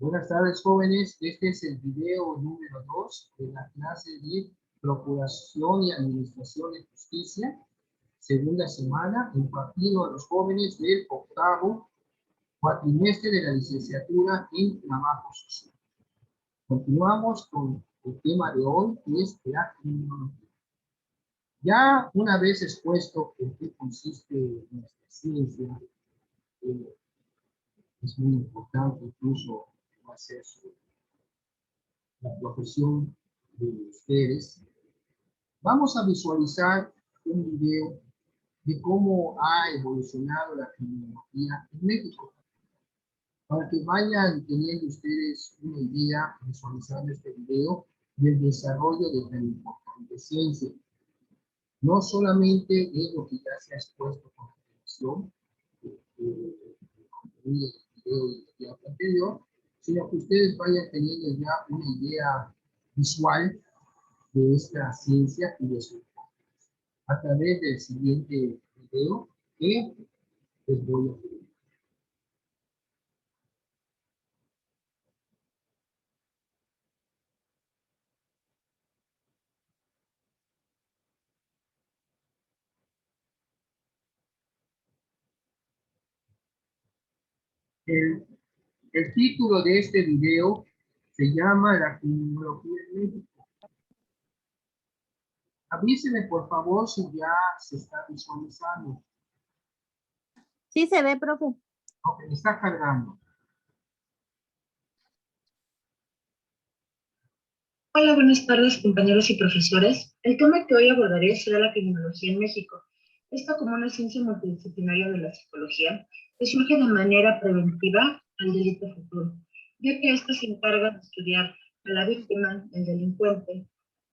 Buenas tardes, jóvenes. Este es el video número 2 de la clase de Procuración y Administración de Justicia, segunda semana, impartido a los jóvenes del octavo cuatrimestre de la licenciatura en Trabajo Social. Continuamos con el tema de hoy, que es la criminología. Ya una vez expuesto en qué consiste nuestra ciencia, es muy importante, incluso va a ser la profesión de ustedes, vamos a visualizar un video de cómo ha evolucionado la criminología en México, para que vayan teniendo ustedes una idea, visualizando este video, del desarrollo de tan importante ciencia. No solamente es lo que ya se ha expuesto con la televisión, el contenido del video y del video anterior, sino que ustedes vayan teniendo ya una idea visual de esta ciencia y de su a través del siguiente video que les voy a pedir. El, el título de este video se llama La criminología en México. Avísenme por favor si ya se está visualizando. Sí se ve, profe. Ok, está cargando. Hola, buenas tardes, compañeros y profesores. El tema que hoy abordaré será la criminología en México. Esta, como una ciencia multidisciplinaria de la psicología, que surge de manera preventiva al delito futuro, ya que ésta se encarga de estudiar a la víctima, el delincuente,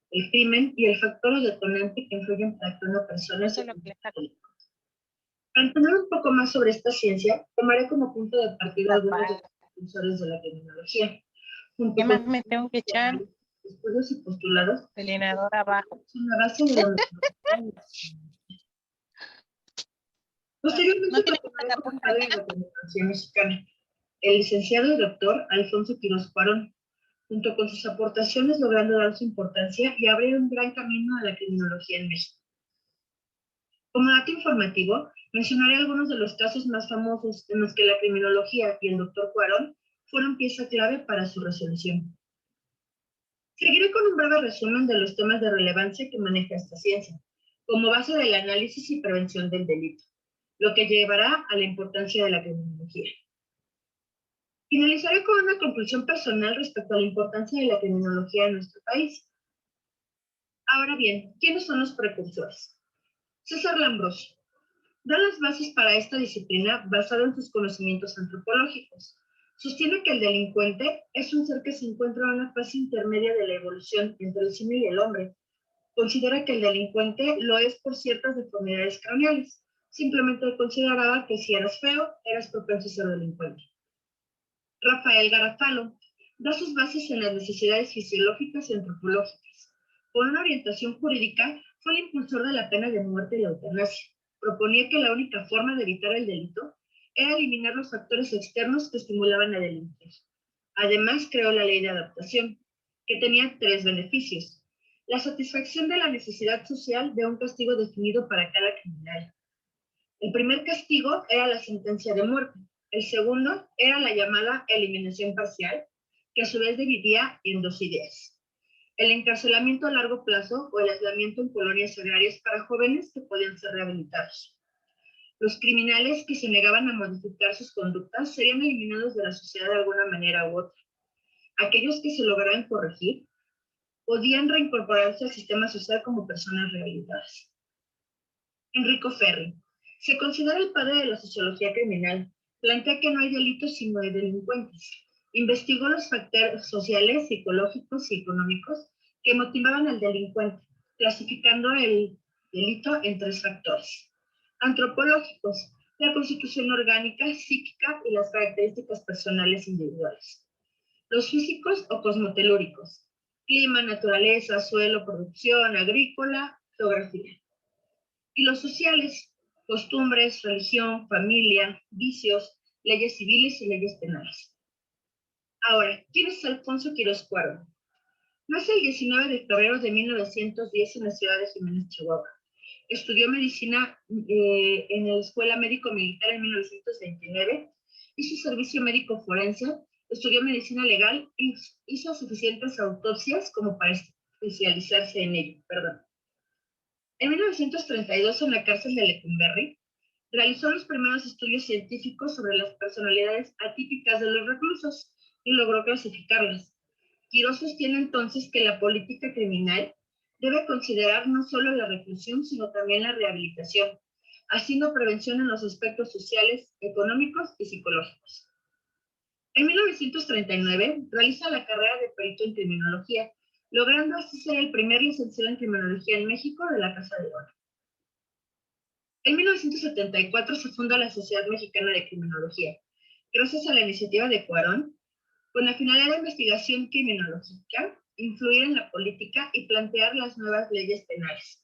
el crimen y el factor detonante que influyen para que una persona se convierta en delito. Para entender un poco más sobre esta ciencia, tomaré como punto de partida algunos de los impulsores de la criminología. ¿Qué más me tengo que echar? Estudios y postulados. Delineador abajo. La base de la Posteriormente, continuaré con el padre de la criminología mexicana, el licenciado y doctor Alfonso Quirós Cuarón, junto con sus aportaciones logrando dar su importancia y abrir un gran camino a la criminología en México. Como dato informativo, mencionaré algunos de los casos más famosos en los que la criminología y el doctor Cuarón fueron pieza clave para su resolución. Seguiré con un breve resumen de los temas de relevancia que maneja esta ciencia, como base del análisis y prevención del delito, lo que llevará a la importancia de la criminología. Finalizaré con una conclusión personal respecto a la importancia de la criminología en nuestro país. Ahora bien, ¿quiénes son los precursores? César Lambrosio da las bases para esta disciplina basada en sus conocimientos antropológicos. Sostiene que el delincuente es un ser que se encuentra en una fase intermedia de la evolución entre el simio y el hombre. Considera que el delincuente lo es por ciertas deformidades craneales. Simplemente consideraba que si eras feo, eras propenso a ser delincuente. Rafael Garofalo da sus bases en las necesidades fisiológicas y antropológicas. Con una orientación jurídica, fue el impulsor de la pena de muerte y la eutanasia. Proponía que la única forma de evitar el delito era eliminar los factores externos que estimulaban a delinquir. Además, creó la ley de adaptación, que tenía 3 beneficios. La satisfacción de la necesidad social de un castigo definido para cada criminal. El primer castigo era la sentencia de muerte. El segundo era la llamada eliminación parcial, que a su vez dividía en 2 ideas. El encarcelamiento a largo plazo o el aislamiento en colonias agrarias para jóvenes que podían ser rehabilitados. Los criminales que se negaban a modificar sus conductas serían eliminados de la sociedad de alguna manera u otra. Aquellos que se lograran corregir podían reincorporarse al sistema social como personas rehabilitadas. Enrico Ferri se considera el padre de la sociología criminal. Plantea que no hay delitos sino hay delincuentes. Investigó los factores sociales, psicológicos y económicos que motivaban al delincuente, clasificando el delito en 3 factores. Antropológicos, la constitución orgánica, psíquica y las características personales individuales. Los físicos o cosmotelúricos, clima, naturaleza, suelo, producción, agrícola, geografía. Y los sociales, costumbres, religión, familia, vicios, leyes civiles y leyes penales. Ahora, ¿quién es Alfonso Quirós Cuarón? Nace el 19 de febrero de 1910 en la ciudad de Jiménez, Chihuahua. Estudió medicina en la Escuela Médico Militar en 1929, hizo servicio médico forense, estudió medicina legal y hizo suficientes autopsias como para especializarse en ello. En 1932, en la cárcel de Lecumberri, realizó los primeros estudios científicos sobre las personalidades atípicas de los reclusos y logró clasificarlas. Quirós sostiene entonces que la política criminal debe considerar no solo la reclusión, sino también la rehabilitación, haciendo prevención en los aspectos sociales, económicos y psicológicos. En 1939 realiza la carrera de perito en criminología, logrando así ser el primer licenciado en criminología en México de la Casa de Oro. En 1974 se funda la Sociedad Mexicana de Criminología, gracias a la iniciativa de Cuarón, con la finalidad de investigación criminológica, influir en la política y plantear las nuevas leyes penales.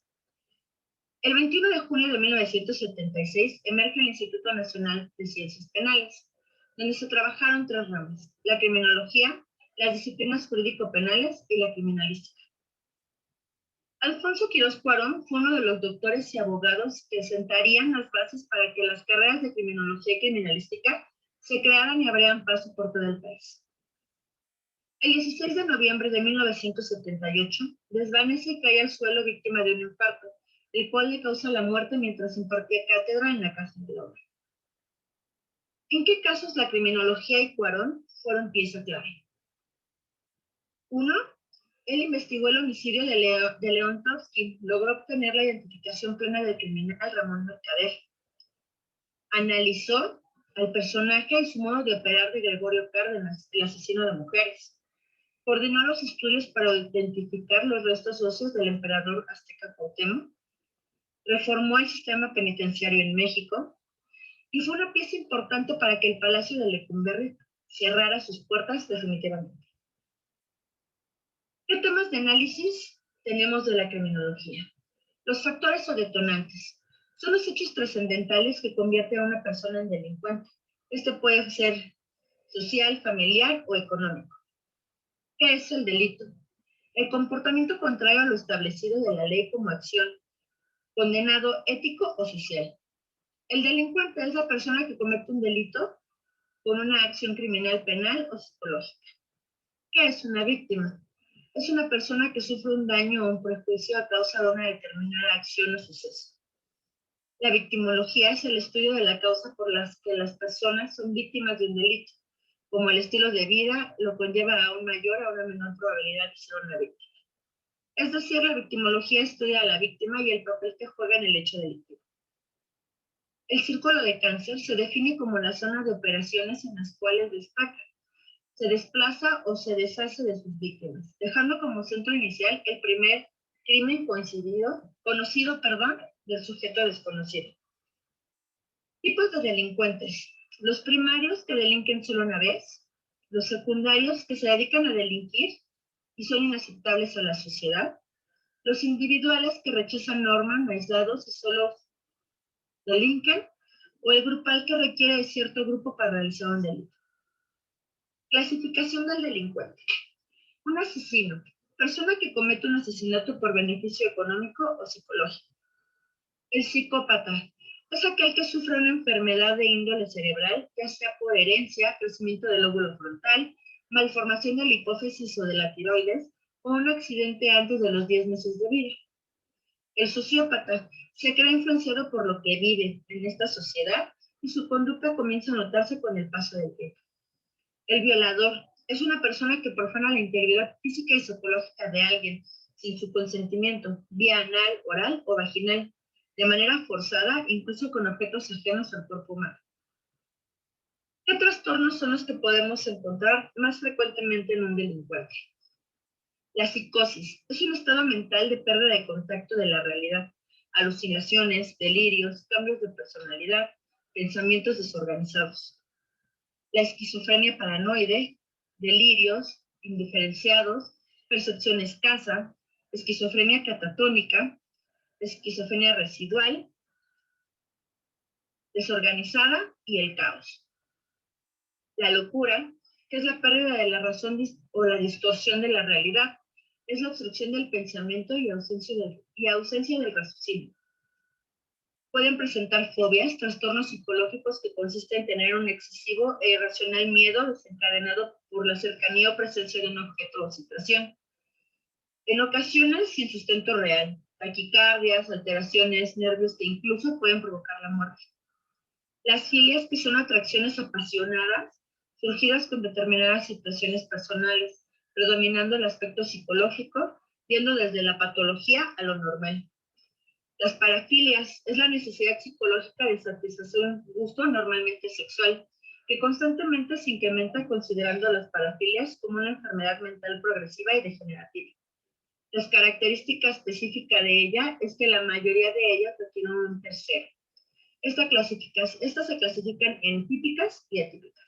El 21 de junio de 1976 emerge el Instituto Nacional de Ciencias Penales, donde se trabajaron tres ramas: la criminología, las disciplinas jurídico-penales y la criminalística. Alfonso Quirós Cuarón fue uno de los doctores y abogados que sentarían las bases para que las carreras de criminología y criminalística se crearan y abrieran paso por todo el país. El 16 de noviembre de 1978, desvanece y cae al suelo víctima de un infarto, el cual le causa la muerte mientras impartía cátedra en la Casa de Oro. ¿En qué casos la criminología y Cuarón fueron pieza clave? 1. Él investigó el homicidio de León Trotsky, logró obtener la identificación plena del criminal Ramón Mercader. Analizó al personaje y su modo de operar de Gregorio Cárdenas, el asesino de mujeres. Coordinó los estudios para identificar los restos óseos del emperador azteca Cuauhtémoc. Reformó el sistema penitenciario en México y fue una pieza importante para que el Palacio de Lecumberri cerrara sus puertas definitivamente. ¿Qué temas de análisis tenemos de la criminología? Los factores o detonantes son los hechos trascendentales que convierten a una persona en delincuente. Este puede ser social, familiar o económico. ¿Qué es el delito? El comportamiento contrario a lo establecido de la ley como acción, condenado ético o social. El delincuente es la persona que comete un delito con una acción criminal, penal o psicológica. ¿Qué es una víctima? Es una persona que sufre un daño o un perjuicio a causa de una determinada acción o suceso. La victimología es el estudio de la causa por la que las personas son víctimas de un delito, como el estilo de vida lo conlleva a un mayor o a una menor probabilidad de ser una víctima. Es decir, la victimología estudia a la víctima y el papel que juega en el hecho delictivo. El círculo de cáncer se define como la zona de operaciones en las cuales destaca, se desplaza o se deshace de sus víctimas, dejando como centro inicial el primer crimen conocido del sujeto desconocido. Tipos de delincuentes. Los primarios que delinquen solo una vez, los secundarios que se dedican a delinquir y son inaceptables a la sociedad, los individuales que rechazan normas, aislados y solo delinquen, o el grupal que requiere de cierto grupo para realizar un delito. Clasificación del delincuente. Un asesino, persona que comete un asesinato por beneficio económico o psicológico. El psicópata es aquel que sufre una enfermedad de índole cerebral, ya sea por herencia, crecimiento del lóbulo frontal, malformación de la hipófisis o de la tiroides, o un accidente antes de los 10 meses de vida. El sociópata se cree influenciado por lo que vive en esta sociedad y su conducta comienza a notarse con el paso del tiempo. El violador es una persona que profana la integridad física y psicológica de alguien sin su consentimiento, vía anal, oral o vaginal, de manera forzada, incluso con objetos ajenos al cuerpo humano. ¿Qué trastornos son los que podemos encontrar más frecuentemente en un delincuente? La psicosis es un estado mental de pérdida de contacto de la realidad, alucinaciones, delirios, cambios de personalidad, pensamientos desorganizados. La esquizofrenia paranoide, delirios indiferenciados, percepción escasa, esquizofrenia catatónica, esquizofrenia residual, desorganizada y el caos. La locura que es la pérdida de la razón o la distorsión de la realidad. Es la obstrucción del pensamiento y ausencia del raciocinio. Pueden presentar fobias, trastornos psicológicos que consisten en tener un excesivo e irracional miedo desencadenado por la cercanía o presencia de un objeto o situación. En ocasiones sin sustento real, taquicardias, alteraciones, nervios que incluso pueden provocar la muerte. Las filias, que son atracciones apasionadas, surgidas con determinadas situaciones personales, predominando el aspecto psicológico, yendo desde la patología a lo normal. Las parafilias es la necesidad psicológica de satisfacer un gusto normalmente sexual, que constantemente se incrementa considerando las parafilias como una enfermedad mental progresiva y degenerativa. Las características específicas de ella es que la mayoría de ellas requieren un tercero. Estas se clasifican en típicas y atípicas.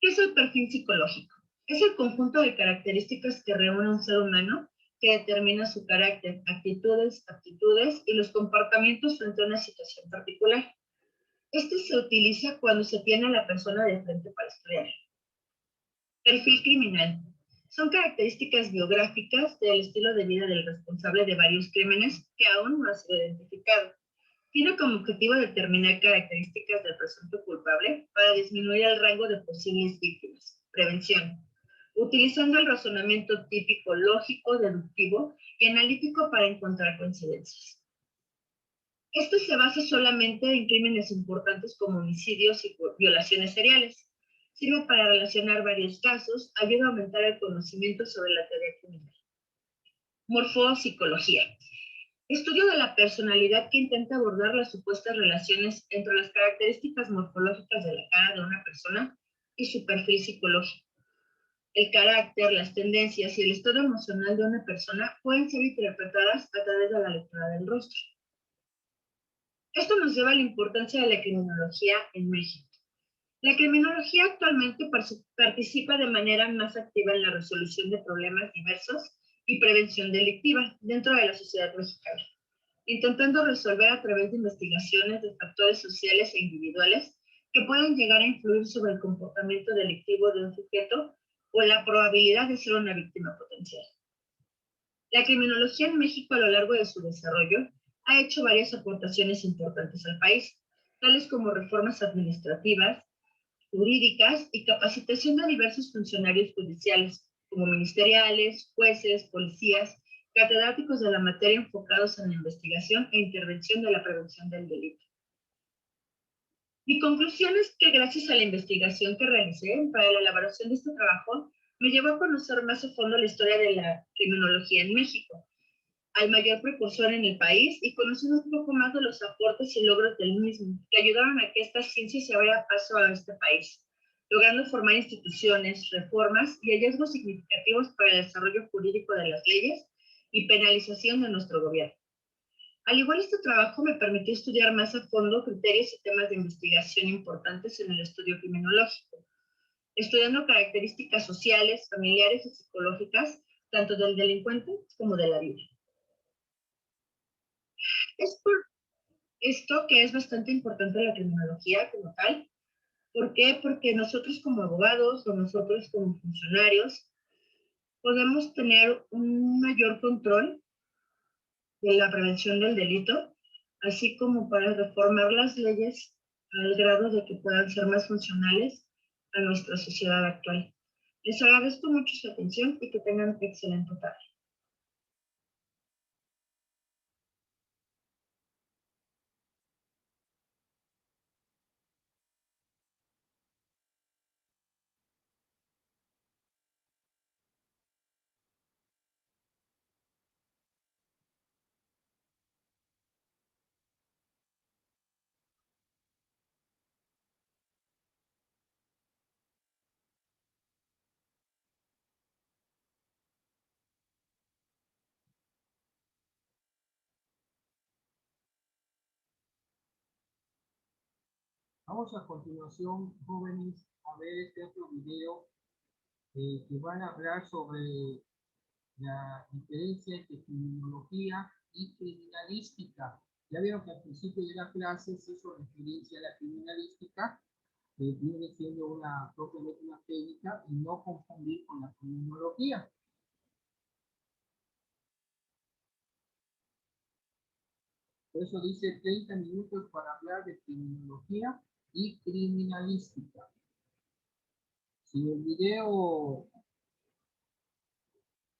¿Qué es el perfil psicológico? Es el conjunto de características que reúne un ser humano que determina su carácter, actitudes, aptitudes y los comportamientos frente a una situación particular. Este se utiliza cuando se tiene a la persona de frente para estudiar. Perfil criminal. Son características biográficas del estilo de vida del responsable de varios crímenes que aún no ha sido identificado. Tiene como objetivo determinar características del presunto culpable para disminuir el rango de posibles víctimas. Prevención. Utilizando el razonamiento típico, lógico, deductivo y analítico para encontrar coincidencias. Esto se basa solamente en crímenes importantes como homicidios y violaciones seriales. Sirve para relacionar varios casos, ayuda a aumentar el conocimiento sobre la teoría criminal. Morfopsicología. Estudio de la personalidad que intenta abordar las supuestas relaciones entre las características morfológicas de la cara de una persona y su perfil psicológico. El carácter, las tendencias y el estado emocional de una persona pueden ser interpretadas a través de la lectura del rostro. Esto nos lleva a la importancia de la criminología en México. La criminología actualmente participa de manera más activa en la resolución de problemas diversos y prevención delictiva dentro de la sociedad mexicana, intentando resolver a través de investigaciones de factores sociales e individuales que pueden llegar a influir sobre el comportamiento delictivo de un sujeto o la probabilidad de ser una víctima potencial. La criminología en México a lo largo de su desarrollo ha hecho varias aportaciones importantes al país, tales como reformas administrativas, jurídicas y capacitación de diversos funcionarios judiciales, como ministeriales, jueces, policías, catedráticos de la materia enfocados en la investigación e intervención de la prevención del delito. Mi conclusión es que gracias a la investigación que realicé para la elaboración de este trabajo, me llevó a conocer más a fondo la historia de la criminología en México, al mayor precursor en el país, y conocer un poco más de los aportes y logros del mismo, que ayudaron a que esta ciencia se abriera paso a este país, logrando formar instituciones, reformas y hallazgos significativos para el desarrollo jurídico de las leyes y penalización de nuestro gobierno. Al igual, este trabajo me permitió estudiar más a fondo criterios y temas de investigación importantes en el estudio criminológico, estudiando características sociales, familiares y psicológicas, tanto del delincuente como de la vida. Es por esto que es bastante importante la criminología como tal. ¿Por qué? Porque nosotros como abogados o nosotros como funcionarios podemos tener un mayor control de la prevención del delito, así como para reformar las leyes al grado de que puedan ser más funcionales a nuestra sociedad actual. Les agradezco mucho su atención y que tengan excelente tarde. Vamos a continuación, jóvenes, a ver este otro video que van a hablar sobre la diferencia entre criminología y criminalística. Ya vieron que al principio de la clase se hizo referencia a la criminalística viene siendo propiamente una técnica y no confundir con la criminología. Por eso dice 30 minutos para hablar de criminología y criminalística. Si el video, o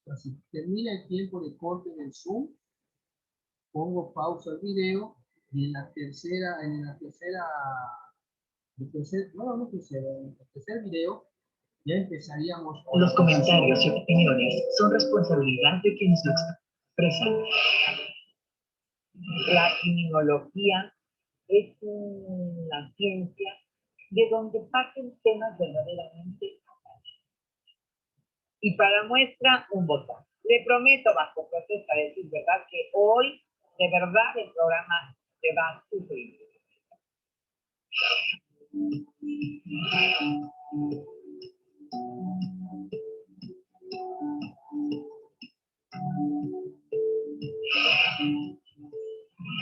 sea, si termina el tiempo de corte en el Zoom, pongo pausa al video y en el tercer video ya empezaríamos con Los comentarios y opiniones son responsabilidad de quienes lo expresan. La criminología es una ciencia de donde parten temas verdaderamente. Y para muestra, un botón. Le prometo, bajo protesta, decir verdad, que hoy, de verdad, el programa se va a sufrir.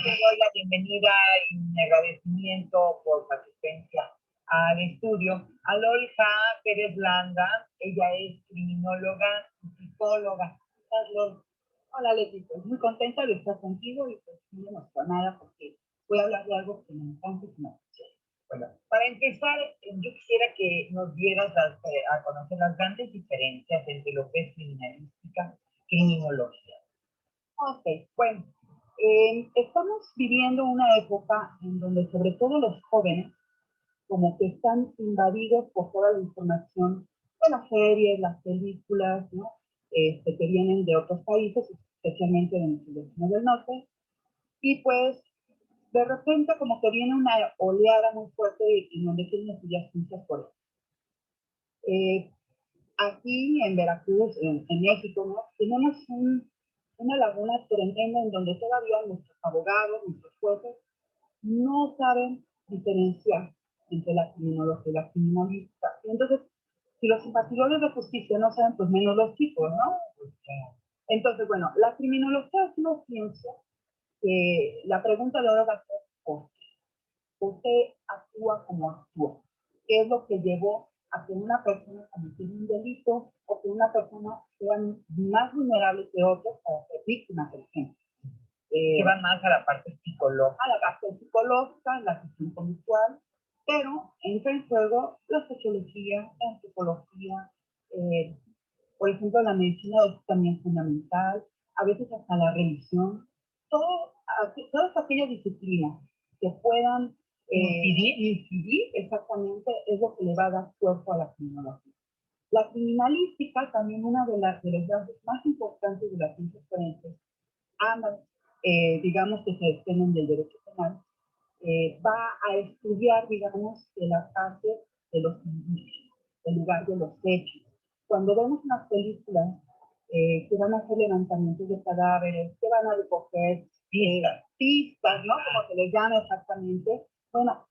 Te doy la bienvenida y mi agradecimiento por su asistencia al estudio a Lolja Pérez Landa. Ella es criminóloga y psicóloga. Hola, Leti, pues muy contenta de estar contigo y pues muy emocionada porque voy a hablar de algo que me encanta y que me apasiona. Bueno, para empezar, yo quisiera que nos dieras a conocer las grandes diferencias entre lo que es criminalística y criminología. Ok, bueno, estamos viviendo una época en donde sobre todo los jóvenes como que están invadidos por toda la información de las series, las películas, ¿no? Que vienen de otros países, especialmente de nuestros vecinos del norte, y pues de repente como que viene una oleada muy fuerte y donde quieren estudiar ciencias por eso. Aquí en Veracruz, en México, ¿no? Tenemos una laguna tremenda en donde todavía nuestros abogados, nuestros jueces, no saben diferenciar entre la criminología y la criminalística. Entonces, si los simpatizadores de justicia no saben, pues menos los chicos, ¿no? Entonces, bueno, la criminología es una ciencia que la pregunta de ahora va a ser ¿por qué? ¿Por qué actúa como actúa? ¿Qué es lo que llevó a que una persona cometiera un delito o que una persona sea más vulnerable que otros para ser víctima, por ejemplo? Que van más a la parte psicológica. A la parte psicológica, la gestión conductual, pero entra en juego la sociología, la antropología, por ejemplo, la medicina es también fundamental, a veces hasta la religión, todas aquellas disciplinas que puedan incidir exactamente es lo que le va a dar cuerpo a la criminología. La criminalística, también una de los bases más importantes de las ciencias forenses, ambas, digamos que se desprenden del derecho penal, va a estudiar, digamos, de la parte de los indicios, el lugar de los hechos. Cuando vemos unas películas que van a hacer levantamientos de cadáveres, que van a recoger pistas, ¿no? Como se les llama exactamente. Bueno, a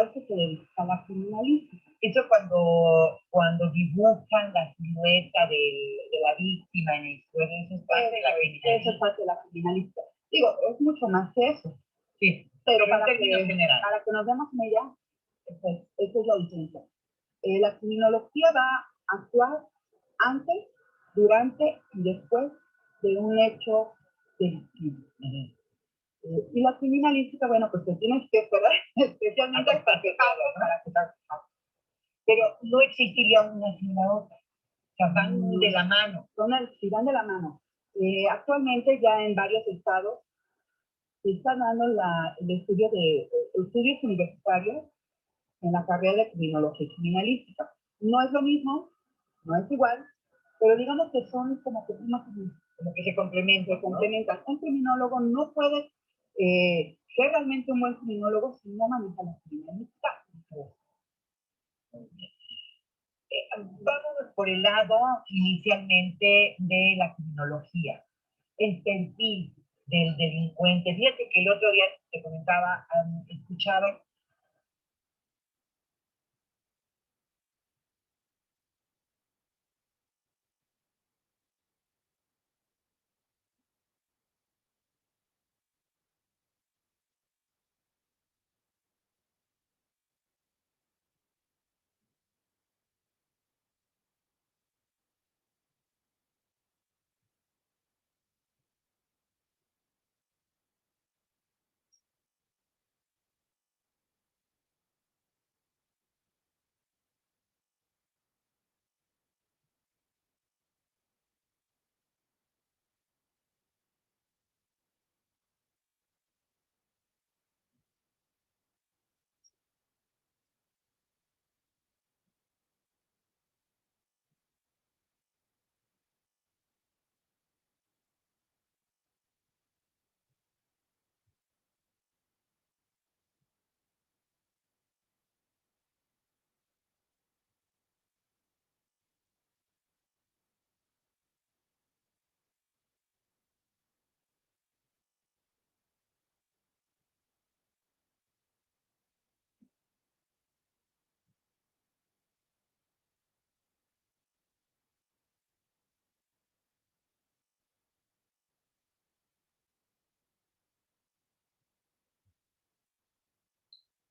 eso se dedica la criminalística. Eso cuando dibujan la silueta de la víctima en el suelo, eso es parte de la criminalística. Eso es parte de la criminalística. Digo, es mucho más que eso. Sí, pero para que nos demos una idea, esa es la diferencia. La criminología va a actuar antes, durante y después de un hecho delictivo. Y la criminalística, bueno, pues te tienes que esperar especialmente hasta que para que pero no existiría una sin la otra. O sea, van de la mano. Sí, van de la mano. Actualmente ya en varios estados se está dando el estudio de estudios universitarios en la carrera de criminología y criminalística. No es lo mismo, no es igual, pero digamos que son como que se complementan. Un criminólogo no puede ser realmente un buen criminólogo si no maneja la criminalística. Vamos por el lado inicialmente de la criminología, el perfil del delincuente. Fíjate que el otro día te comentaba, escuchaba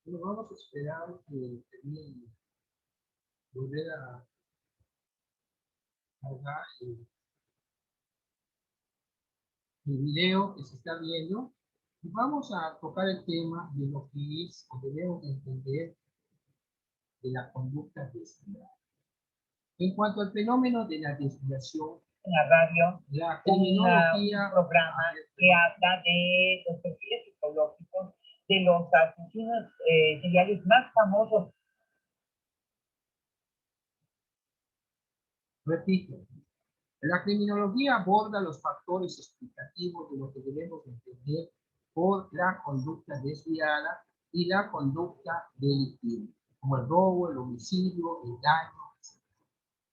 Bueno, vamos a esperar que termine, volver a cargar el video que se está viendo. Y vamos a tocar el tema de lo que es o debemos entender de la conducta desviada. En cuanto al fenómeno de la desviación, En la radio, la un criminología, programa que habla de los perfiles psicológicos de los asesinos seriales más famosos. repito, la criminología aborda los factores explicativos de lo que debemos entender por la conducta desviada y la conducta delictiva, como el robo, el homicidio, el daño.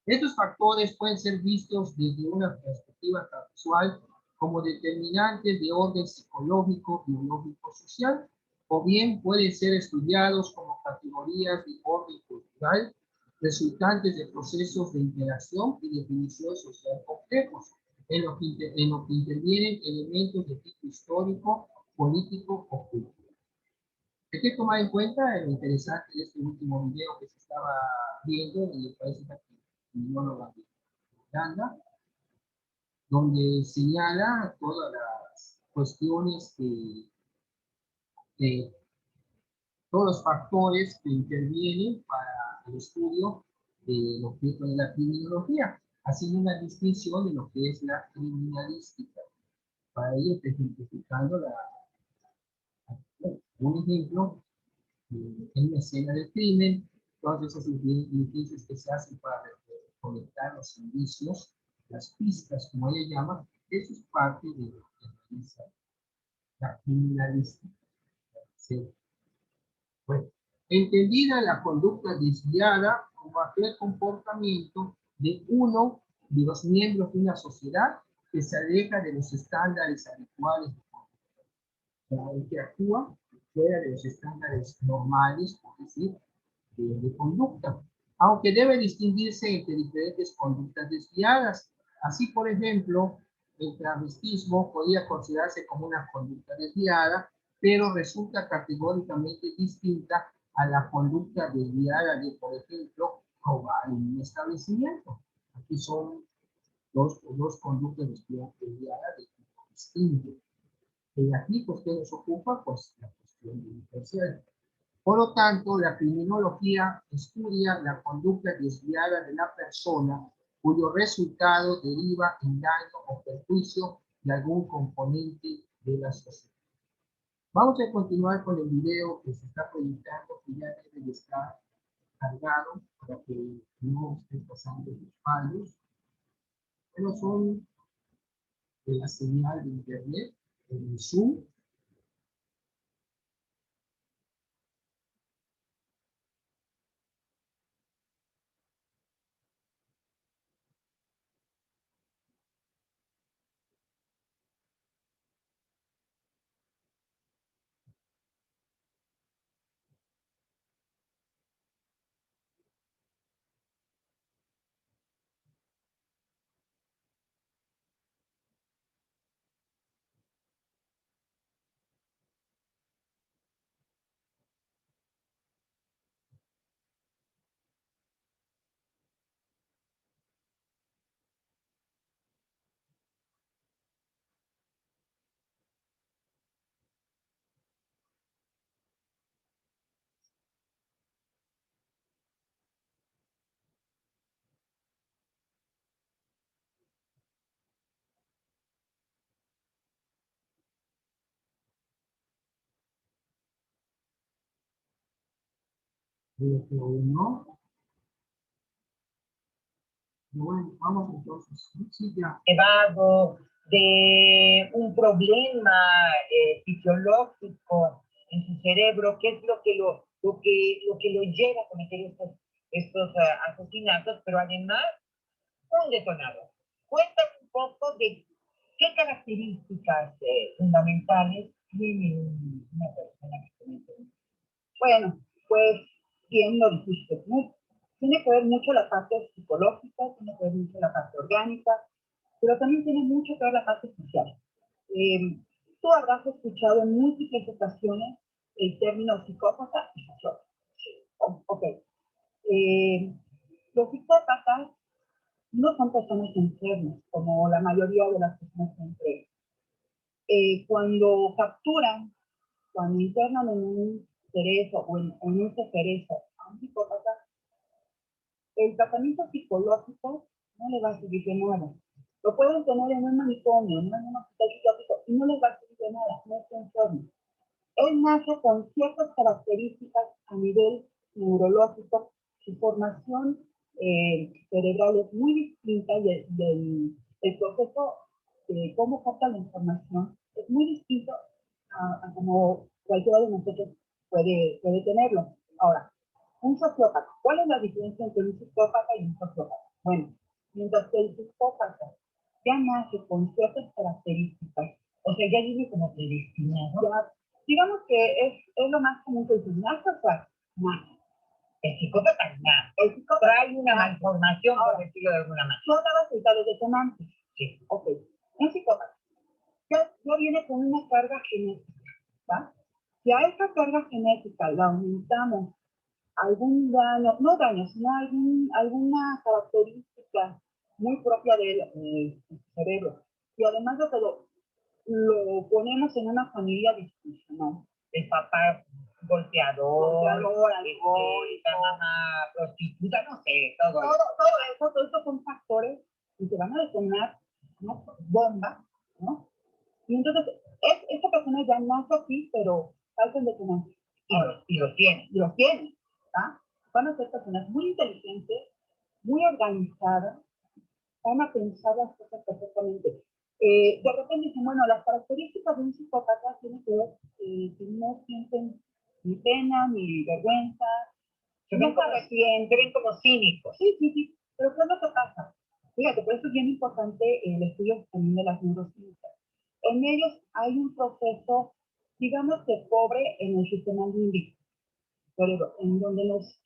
Estos factores pueden ser vistos desde una perspectiva casual como determinantes de orden psicológico, biológico, social, o bien pueden ser estudiados como categorías de orden cultural, resultantes de procesos de interacción y definición social complejos, en lo que intervienen elementos de tipo histórico, político o cultural. Hay que tomar en cuenta lo interesante de este último video que se estaba viendo en el país de criminóloga de Uganda, donde señala todas las cuestiones todos los factores que intervienen para el estudio del objeto de la criminología, haciendo una distinción de lo que es la criminalística. Para ello, ejemplificando un ejemplo en una escena del crimen, todas esas diligencias que se hacen para conectar los indicios, las pistas, como ella llama, eso es parte de lo que realiza la criminalística. ¿Sí? Bueno, entendida la conducta desviada como aquel comportamiento de uno de los miembros de una sociedad que se aleja de los estándares habituales de conducta, el que actúa fuera de los estándares normales, por decir, de conducta, aunque debe distinguirse entre diferentes conductas desviadas. Así, por ejemplo, el travestismo podría considerarse como una conducta desviada, pero resulta categóricamente distinta a la conducta desviada de, por ejemplo, robar en un establecimiento. Aquí son dos conductas desviadas de tipo distinto. Y aquí, pues, ¿qué nos ocupa? Pues la cuestión delincuencial. Por lo tanto, la criminología estudia la conducta desviada de la persona cuyo resultado deriva en daño o perjuicio de algún componente de la sociedad. Vamos a continuar con el video que se está proyectando, que ya debe de estar cargado para que no esté pasando los fallos. Pero son de la señal de internet, el Zoom. Bloqueo 1. Bueno, vamos entonces. Sí, ya. Llevado de un problema fisiológico en su cerebro, que es lo que lo lleva a cometer estos asesinatos, pero además un detonador. Cuéntame un poco de qué características fundamentales tiene una persona que comete. Bueno, pues bien lo dijiste, ¿no? Tiene que ver mucho la parte psicológica, tiene que ver mucho la parte orgánica, pero también tiene mucho que ver la parte social. Tú habrás escuchado en múltiples ocasiones el término psicópata y sociópata. Ok. Los psicópatas no son personas enfermas, como la mayoría de las personas enfermas. Cuando capturan, cuando internan en un cerezo o en un cerezo a un psicópata, el tratamiento psicológico no le va a servir de nada. Lo pueden tener en un manicomio, en un hospital psiquiátrico, y no les va a servir de nada, no está enfermo. Él nace con ciertas características a nivel neurológico, su formación cerebral es muy distinta y el proceso de cómo capta la información es muy distinto a como cualquiera de nosotros puede tenerlo. Ahora, un sociópata. ¿Cuál es la diferencia entre un psicópata y un sociópata? Bueno, mientras que el psicópata ya nace con ciertas características, o sea, ya vive como predestinado. Ya, digamos que es lo más común que dicen, nace, o sea, nace. El psicópata nada. El psicópata trae una malformación, por decirlo de alguna manera. Tú hablabas ahorita de detonantes. Sí. Ok. Un psicópata ya viene con una carga genética, ¿va? Si a esa carga genética la aumentamos algún daño, no daño, sino alguna característica muy propia del cerebro, y además de todo, lo ponemos en una familia disfuncional. El papá golpeador, alcohólico, la mamá prostituta, no sé, todo eso son factores que se van a detonar una bomba, ¿no? Y entonces, esta persona ya nace aquí, pero faltan detonantes. Y lo tiene. Y los tiene, ¿tá? Van a ser personas muy inteligentes, muy organizadas, van a pensar las cosas perfectamente. De repente dicen, bueno, las características de un psicópata tienen que ver que no sienten ni pena, ni vergüenza, Se ven como cínicos. Sí. Pero ¿qué es lo que pasa? Fíjate, por eso es bien importante el estudio también de las neurociencias. En ellos hay un proceso, digamos que pobre en el sistema límbico, pero en donde los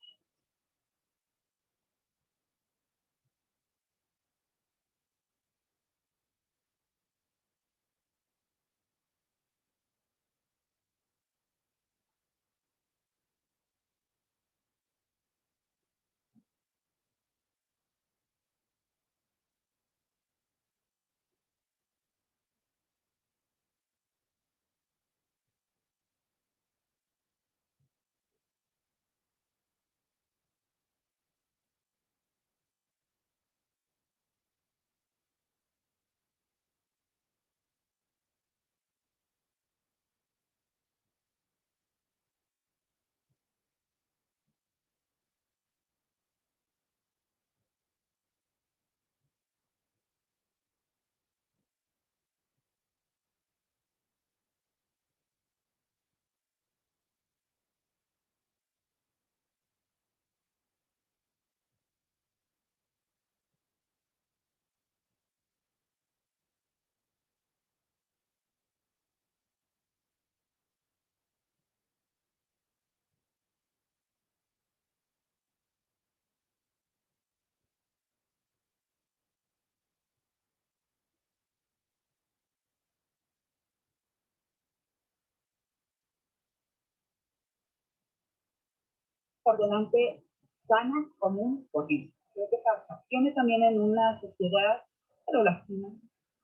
por delante sana, común, corriente. ¿Qué pasa? Tiene también en una sociedad, pero lastima,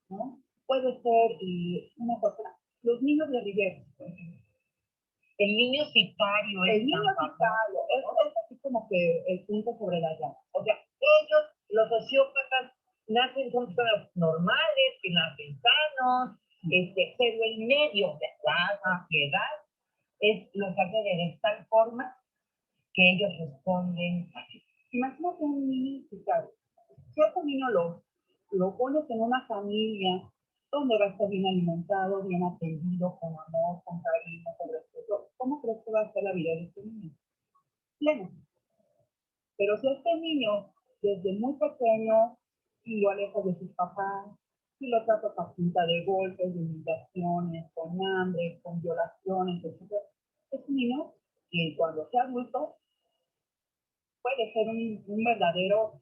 ¿no? Puede ser una persona. Los niños de Rivera, por ejemplo. El niño sicario El niño sicario, es así como que el punto sobre la llave. O sea, ellos, los sociópatas, nacen con personas normales, que nacen sanos, pero en medio de la ansiedad es lo que hace de tal forma que ellos responden así. Imagínate un niño sicario. Cierto niño lo pones en una familia donde va a estar bien alimentado, bien atendido, con amor, con cariño, con respeto. ¿Cómo crees que va a ser la vida de este niño? Pleno. Pero si este niño, desde muy pequeño, y lo aleja de sus papás, y lo trata a punta de golpes, de humillaciones, con hambre, con violaciones, etc., es un niño que cuando sea adulto puede ser un verdadero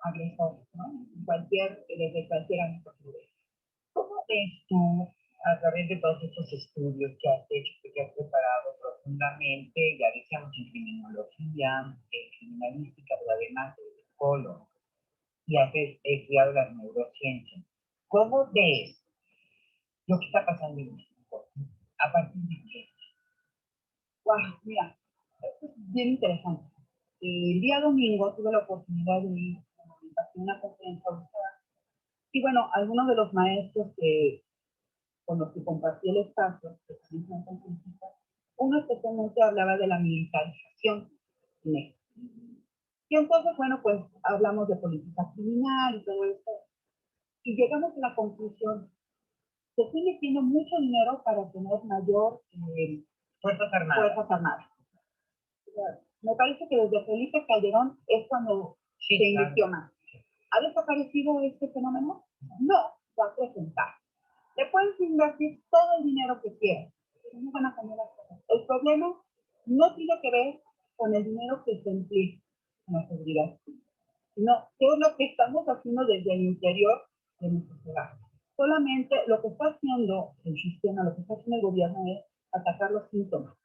agresor, ¿no? Desde cualquier ámbito. ¿Cómo ves tú a través de todos estos estudios que has hecho, que te has preparado profundamente, ya decíamos en criminología, en criminalística, pero además de psicólogo, y has estudiado las neurociencias. ¿Cómo ves lo que está pasando en México? ¿A partir de qué? Wow, mira, esto es bien interesante. El día domingo tuve la oportunidad de ir a una conferencia y bueno, algunos de los maestros con los que compartí el espacio, que también son conferencistas, uno especialmente hablaba de la militarización en México. Y entonces, bueno, pues hablamos de política criminal y todo esto, y llegamos a la conclusión que sigue siendo mucho dinero para tener mayor Fuerzas Armadas. Fuerzas Armadas. Me parece que desde Felipe Calderón es cuando Sí, se claro. invirtió más. ¿Ha desaparecido este fenómeno? No, se ha presentado. Le puedes invertir todo el dinero que quieras, pero no van a cambiar las cosas. El problema no tiene que ver con el dinero que se emplea en la seguridad. No, ¿qué es lo que estamos haciendo desde el interior de nuestra ciudad? Solamente lo que está haciendo el sistema, lo que está haciendo el gobierno es atacar los síntomas.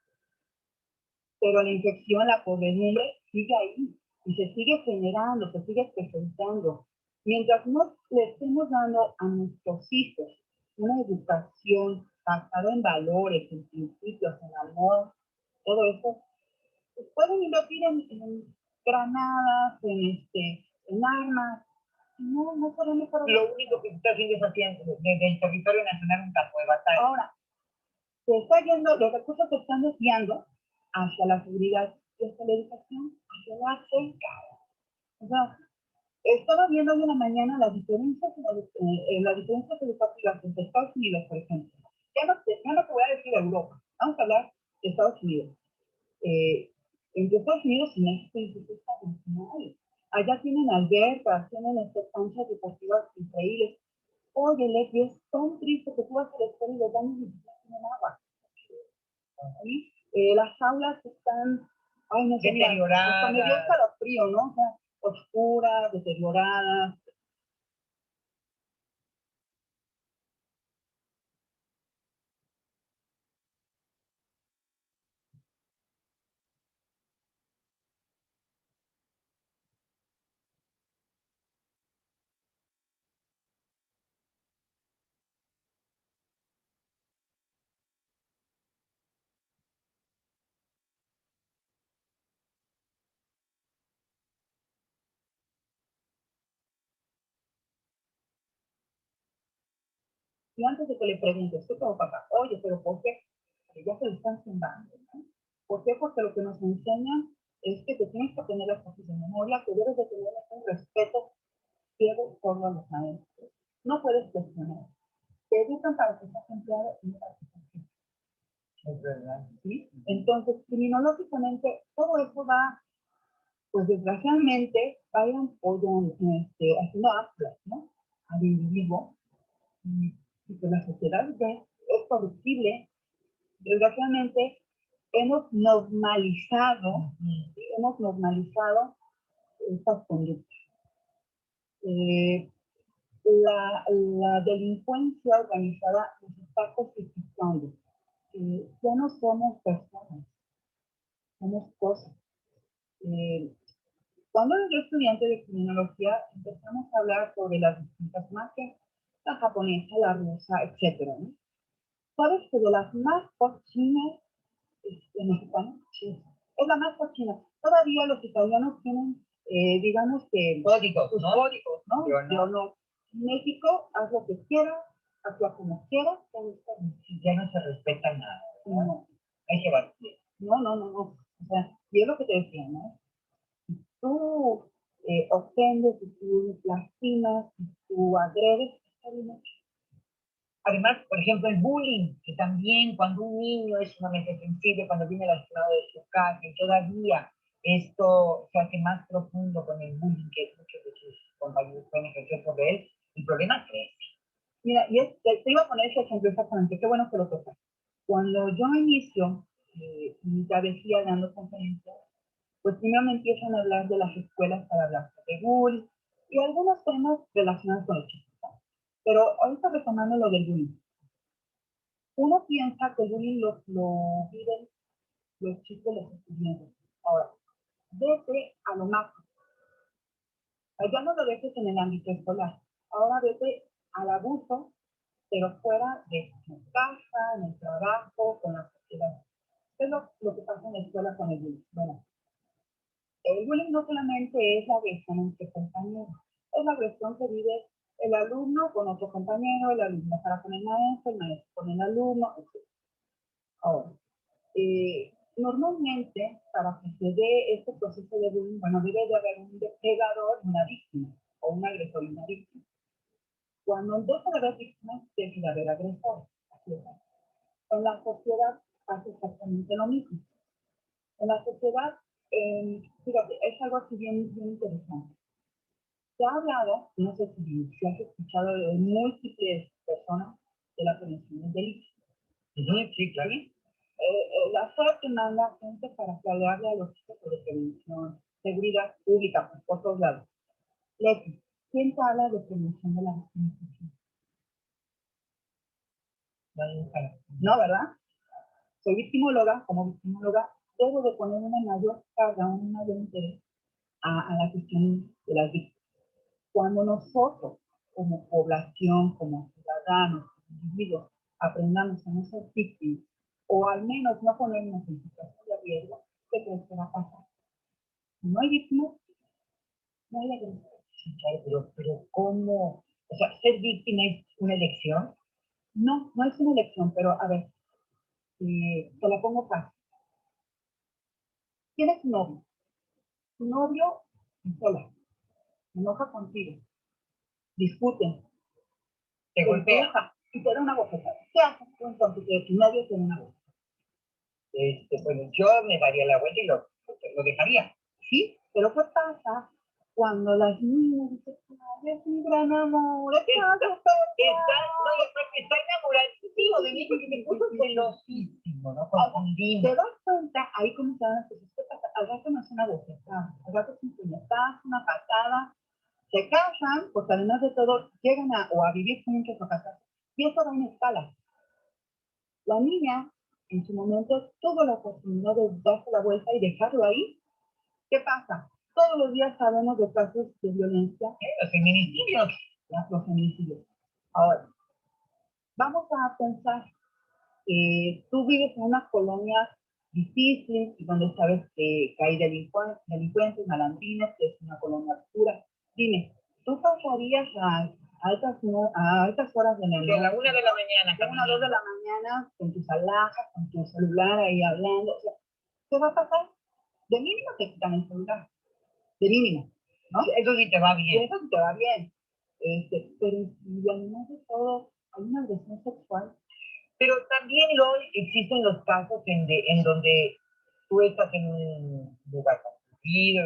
Pero la infección, la podredumbre sigue ahí y se sigue generando, se sigue presentando. Mientras no le estemos dando a nuestros hijos una educación basada en valores, en principios, en amor, todo eso, pues pueden invertir en granadas, en armas. No podemos para Lo único que se está haciendo es haciendo desde el territorio nacional un campo de batalla. Ahora, se está yendo, los recursos se están desviando hacia la seguridad y hacia la educación, hacia la cerca. O sea, estaba viendo hoy en la mañana las diferencias educativas entre Estados Unidos, por ejemplo. Ya no te voy a decir Europa, vamos a hablar de Estados Unidos. Entre Estados Unidos y México incluso está nacional. Allá tienen albercas, tienen canchas deportivas increíbles. Oye, Leti, es tan triste que tú vas a la escuela y los baños ni siquiera tienen agua. ¿Sí? Las aulas están, ay, no sé, deterioradas. hasta me dio escalofrío, ¿no? O sea, oscuras, deterioradas. Y antes de que le preguntes, ¿qué tengo papá? Oye, pero ¿por qué? Porque ya se lo están zumbando, ¿no? ¿Por qué? Porque lo que nos enseñan es que te tienes que tener las cosas de memoria, que debes de tener un respeto ciego por los maestros. No puedes cuestionar. Te educan para que seas empleado y no para que seas jefe. Es verdad. ¿Sí? Entonces, criminológicamente, todo eso va, pues desgraciadamente, vayan haciendo anclas, ¿no? Al individuo. Y que la sociedad es corruptible. Desgraciadamente, hemos normalizado estas conductas. La delincuencia organizada nos está cosificando. Ya no somos personas, somos cosas. Cuando yo estudiante de criminología, empezamos a hablar sobre las distintas mafias, la japonesa, la rusa, etc. ¿no? ¿Sabes que de las más cochinas mexicanas? Sí. Es la más cochina. Todavía los italianos tienen, digamos que, Códigos, sus ¿no? códigos, ¿no? Yo no. No. México, haz lo que quieras, actúa como quieras, Ya no se respeta nada. no. Hay que batir. No. O sea, y es lo que te decía, ¿no? Tú ofendes, si tú lastimas, si tú agredes, está bien hecho. Además, por ejemplo, el bullying, que también cuando un niño es sumamente sensible, cuando viene lastimado de su casa, y todavía esto se hace más profundo con el bullying que muchos de sus compañeros pueden ejercer sobre él, el problema crece. Mira, te iba a poner ese ejemplo exactamente, qué bueno que lo tocas. Cuando yo inicio mi travesía dando conferencias, pues primero me empiezan a hablar de las escuelas para hablar de bullying y algunos temas relacionados con los chicos. Pero ahorita retomando lo del bullying. Uno piensa que el bullying lo viven los chicos, los estudiantes. Ahora, vete a lo macro. Ya no lo dejes en el ámbito escolar. Ahora vete al abuso, pero fuera de tu casa, en el trabajo, con la sociedad. ¿Qué es lo que pasa en la escuela con el bullying? Bueno, el bullying no solamente es la agresión entre compañeros, es la agresión que vive el alumno con otro compañero, el alumno para con el maestro con el alumno, etc. Ahora, normalmente, para que se dé este proceso de bullying, bueno, debe de haber un depredador y una víctima, o un agresor y una víctima. Cuando deja de haber víctimas, debe de haber agresores. Así es. En la sociedad pasa exactamente lo mismo. En la sociedad, fíjate, es algo así bien interesante. Se ha hablado, no sé si has escuchado de múltiples personas de la prevención del delito. Sí, claro. ¿Sí? La SOP manda gente para que hable a los chicos sobre prevención, seguridad pública, por todos lados. Leti, ¿quién te habla de prevención de la victimización? No, ¿verdad? Soy victimóloga, como victimóloga, debo de poner una mayor carga, un mayor interés a la cuestión de las víctimas. Cuando nosotros, como población, como ciudadanos, como individuos, aprendamos a no ser víctimas, o al menos no ponernos en situación de riesgo, ¿qué crees que va a pasar? Si no hay víctimas, no hay agresor. Sí, claro, pero ¿cómo? O sea, ¿ser víctima es una elección? No, no es una elección, pero a ver, te la pongo fácil. Tienes un novio. Tu novio sola, se enoja contigo, discuten, ¿Te golpea? empuja y te da una bofetada. ¿Qué haces tú entonces que tu novio te da una bofetada? Bueno, yo me daría la vuelta y lo dejaría. Sí, pero ¿qué pasa cuando las niñas dicen, ay, es mi gran amor, Está enamoradísimo de mí porque me puso celosísimo, ¿no? Confundimos. te das cuenta, ahí como se dan las cosas, ¿qué pasa? Al rato no es una bofetada, al rato es un puñetazo, una patada, se casan, porque además de todo, llegan a vivir juntos o casarse, y eso va en escala. La niña, en su momento, tuvo la oportunidad de darse la vuelta y dejarlo ahí. ¿Qué pasa? Todos los días sabemos de casos de violencia. Los feminicidios. Los feminicidios. Ahora, vamos a pensar que tú vives en una colonia difícil y donde sabes que hay delincuentes, malandrines, que es una colonia oscura. Dime, ¿tú pasarías a altas horas de la noche? A la 1 de la mañana. A 1 o 2 de la mañana, con tus alhajas, con tu celular ahí hablando. O sea, ¿qué va a pasar? De mínimo te quitan el celular. De mínimo, ¿no? Eso sí te va bien. Eso sí te va bien. Pero y además de todo, hay una agresión sexual. Pero también existen los casos en donde tú estás en un lugar conocido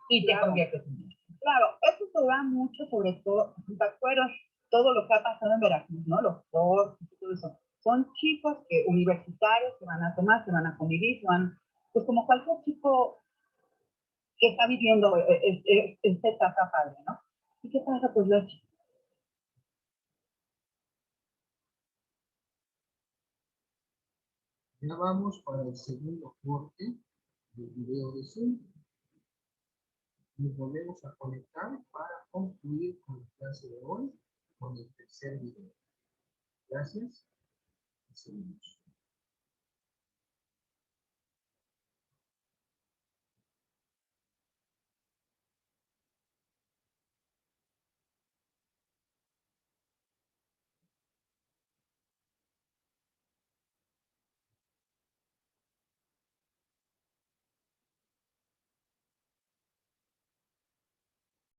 y te conviertes en víctima. Claro, eso se da mucho, sobre todo, ¿te acuerdas? Todo lo que ha pasado en Veracruz, ¿no? Los cortes y todo eso. Son chicos universitarios que van a tomar, que van a convivir, pues como cualquier chico que está viviendo esta etapa padre, ¿no? ¿Y qué pasa? Pues los chicos. Ya vamos para el segundo corte del video de Zoom. Nos volvemos a conectar para concluir con la clase de hoy con el tercer video. Gracias y seguimos.